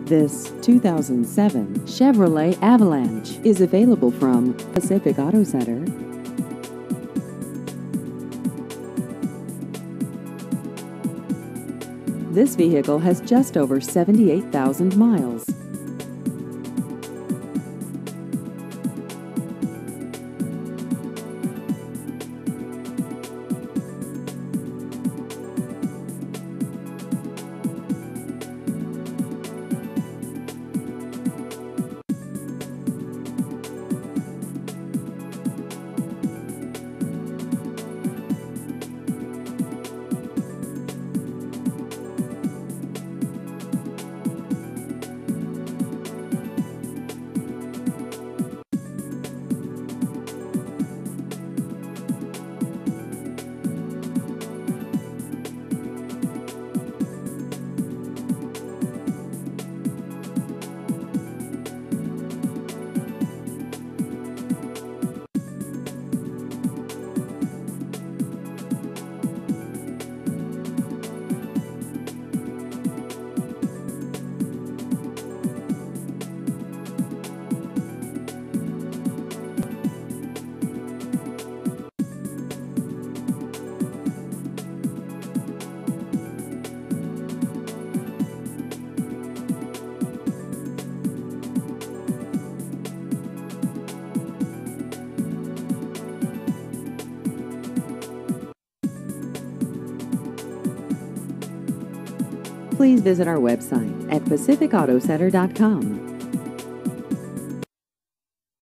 This 2007 Chevrolet Avalanche is available from Pacific Auto Center. This vehicle has just over 78,000 miles. Please visit our website at pacificautocenter.com.